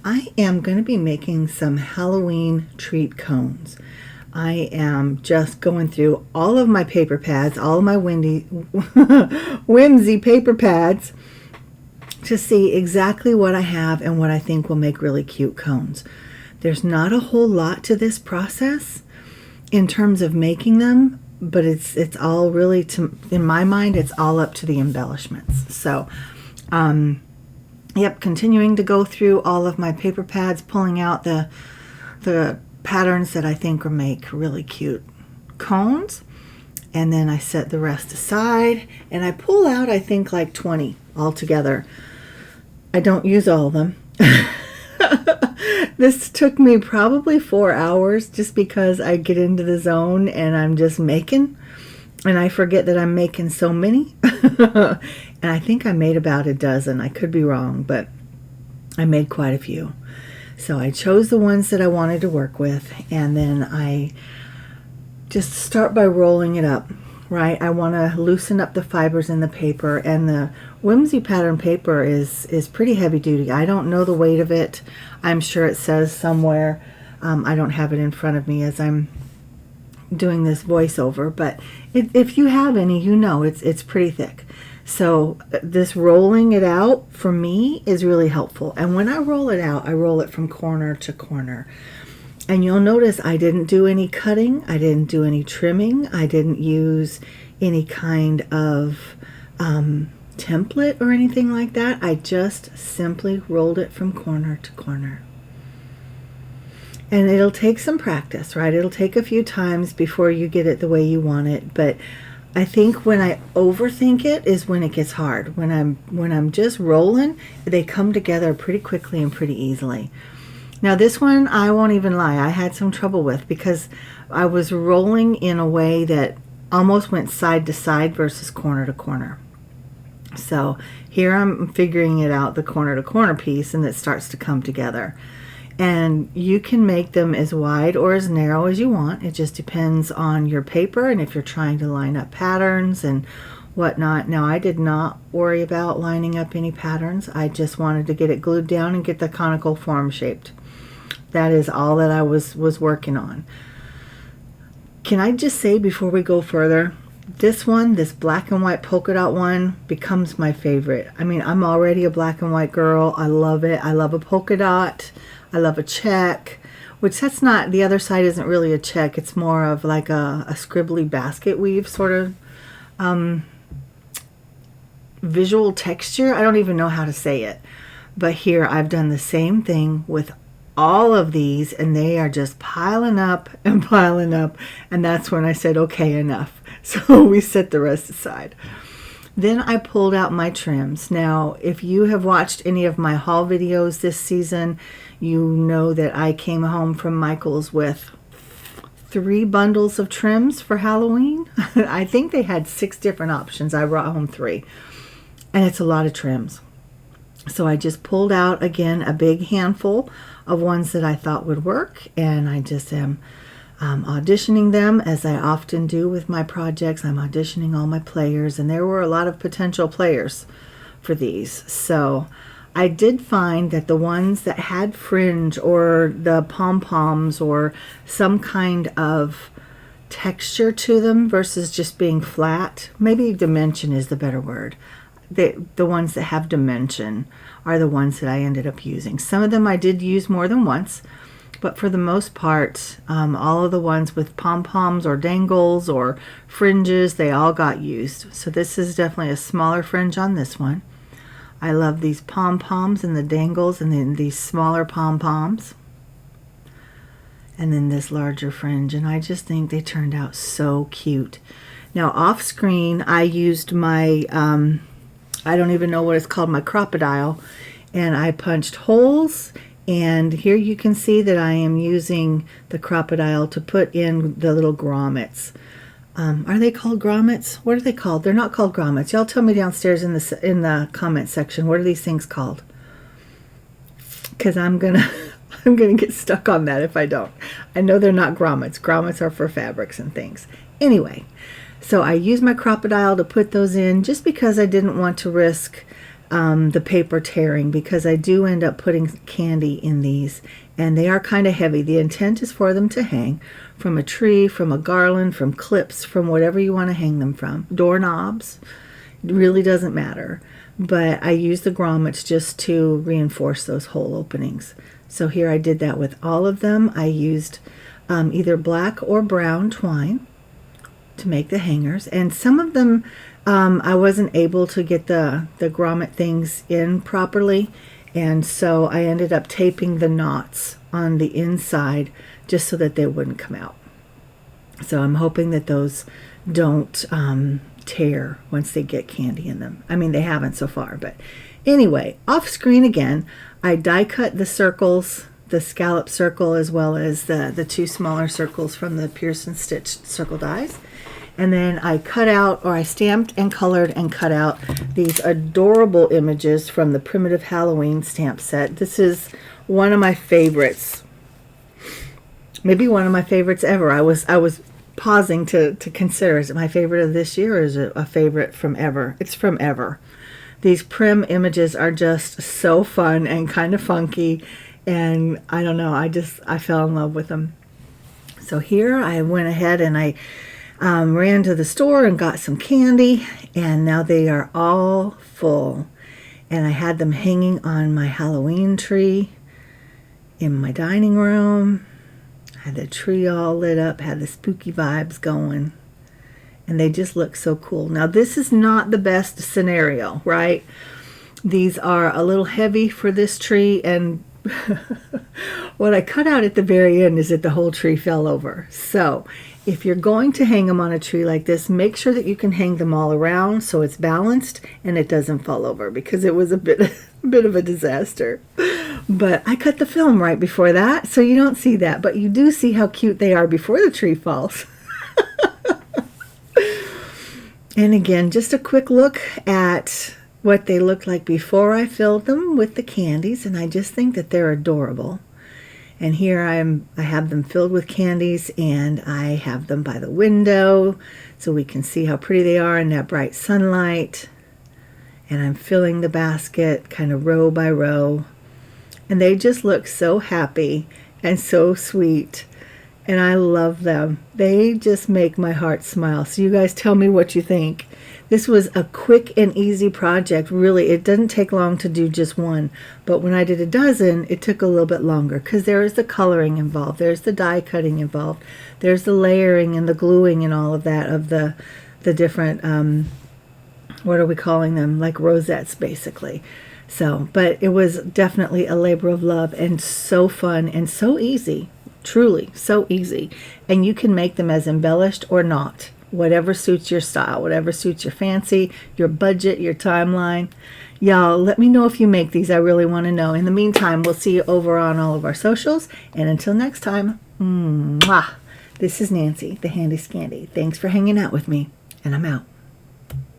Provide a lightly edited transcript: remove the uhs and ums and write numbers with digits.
I am going to be making some Halloween treat cones. I am just going through all of my paper pads, all of my Whimsy paper pads to see exactly what I have and what I think will make really cute cones. There's not a whole lot to this process in terms of making them, but it's all really, in my mind, it's all up to the embellishments. So, yep, continuing to go through all of my paper pads, pulling out the patterns that I think will make really cute cones, and then I set the rest aside, and I pull out, I think, like 20 altogether. I don't use all of them. This took me probably 4 hours just because I get into the zone and I'm just making, and I forget that I'm making so many. And I think I made about a dozen. I could be wrong, but I made quite a few. So I chose the ones that I wanted to work with, and then I just start by rolling it up, right? I want to loosen up the fibers in the paper, and the Whimsy pattern paper is pretty heavy duty. I don't know the weight of it. I'm sure it says somewhere. I don't have it in front of me as I'm doing this voiceover, but if you have any, you know it's pretty thick. So this rolling it out for me is really helpful. And when I roll it out, I roll it from corner to corner. And you'll notice I didn't do any cutting. I didn't do any trimming. I didn't use any kind of template or anything like that. I just simply rolled it from corner to corner. And it'll take some practice, right? It'll take a few times before you get it the way you want it. But I think when I overthink it is when it gets hard. When I'm just rolling, they come together pretty quickly and pretty easily. Now this one, I won't even lie, I had some trouble with because I was rolling in a way that almost went side to side versus corner to corner. So here I'm figuring it out, the corner to corner piece, and it starts to come together. And you can make them as wide or as narrow as you want. It just depends on your paper and if you're trying to line up patterns and whatnot. Now, I did not worry about lining up any patterns. I just wanted to get it glued down and get the conical form shaped. That is all that I was working on. Can I just say before we go further, this one, this black and white polka dot one, becomes my favorite. I mean, I'm already a black and white girl. I love it. I love a polka dot. I love a check, which that's not, the other side isn't really a check. It's more of like a scribbly basket weave sort of visual texture. I don't even know how to say it. But here I've done the same thing with all of these, and they are just piling up and piling up. And that's when I said, okay, enough. So we set the rest aside. Then I pulled out my trims. Now, if you have watched any of my haul videos this season, you know that I came home from Michael's with 3 bundles of trims for Halloween. I think they had 6 different options. I brought home 3. And it's a lot of trims. So I just pulled out, again, a big handful of ones that I thought would work. And I just am auditioning them, as I often do with my projects. I'm auditioning all my players. And there were a lot of potential players for these. So I did find that the ones that had fringe or the pom-poms or some kind of texture to them versus just being flat, maybe dimension is the better word. The ones that have dimension are the ones that I ended up using. Some of them I did use more than once, but for the most part, all of the ones with pom-poms or dangles or fringes, they all got used. So this is definitely a smaller fringe on this one. I love these pom-poms and the dangles, and then these smaller pom-poms. And then this larger fringe, and I just think they turned out so cute. Now off screen, I used my, I don't even know what it's called, my crocodile, and I punched holes, and here you can see that I am using the crocodile to put in the little grommets. Are they called grommets? What are they called? They're not called grommets. Y'all tell me downstairs in the comment section. What are these things called? Because I'm gonna get stuck on that if I don't. I know they're not grommets. Grommets are for fabrics and things. Anyway, so I used my crocodile to put those in just because I didn't want to risk the paper tearing, because I do end up putting candy in these, and they are kind of heavy. The intent is for them to hang from a tree, from a garland, from clips, from whatever you want to hang them from. Doorknobs, it really doesn't matter. But I use the grommets just to reinforce those hole openings. So here I did that with all of them. I used either black or brown twine to make the hangers, and some of them I wasn't able to get the grommet things in properly, and so I ended up taping the knots on the inside just so that they wouldn't come out. So I'm hoping that those don't tear once they get candy in them. I mean, they haven't so far, but anyway, off screen again, I die cut the circles, the scallop circle, as well as the two smaller circles from the Pearson Stitch circle dies. And then I cut out, or I stamped and colored and cut out these adorable images from the Primitive Halloween stamp set. This is one of my favorites. Maybe one of my favorites ever. I was pausing to consider, is it my favorite of this year, or is it a favorite from ever? It's from ever. These Prim images are just so fun and kind of funky, and I don't know, I fell in love with them. So here I went ahead and I ran to the store and got some candy, and now they are all full. And I had them hanging on my Halloween tree in my dining room. I had the tree all lit up, had the spooky vibes going, and they just look so cool. Now this is not the best scenario, right? These are a little heavy for this tree, and what I cut out at the very end is that the whole tree fell over. So if you're going to hang them on a tree like this, make sure that you can hang them all around so it's balanced and it doesn't fall over, because it was a bit of a disaster. But I cut the film right before that, so you don't see that, but you do see how cute they are before the tree falls. And again, just a quick look at what they looked like before I filled them with the candies, and I just think that they're adorable. And here I have them filled with candies, and I have them by the window so we can see how pretty they are in that bright sunlight. And I'm filling the basket kind of row by row, and they just look so happy and so sweet, and I love them. They just make my heart smile. So you guys tell me what you think. This was a quick and easy project, really. It doesn't take long to do just one, but when I did a dozen, it took a little bit longer, because there is the coloring involved, there's the die cutting involved, there's the layering and the gluing and all of that of the different, what are we calling them, like rosettes basically. So, but it was definitely a labor of love, and so fun and so easy, truly so easy. And you can make them as embellished or not. Whatever suits your style, whatever suits your fancy, your budget, your timeline. Y'all, let me know if you make these. I really want to know. In the meantime, we'll see you over on all of our socials. And until next time, mwah. This is Nancy, the Handy Scandy. Thanks for hanging out with me, and I'm out.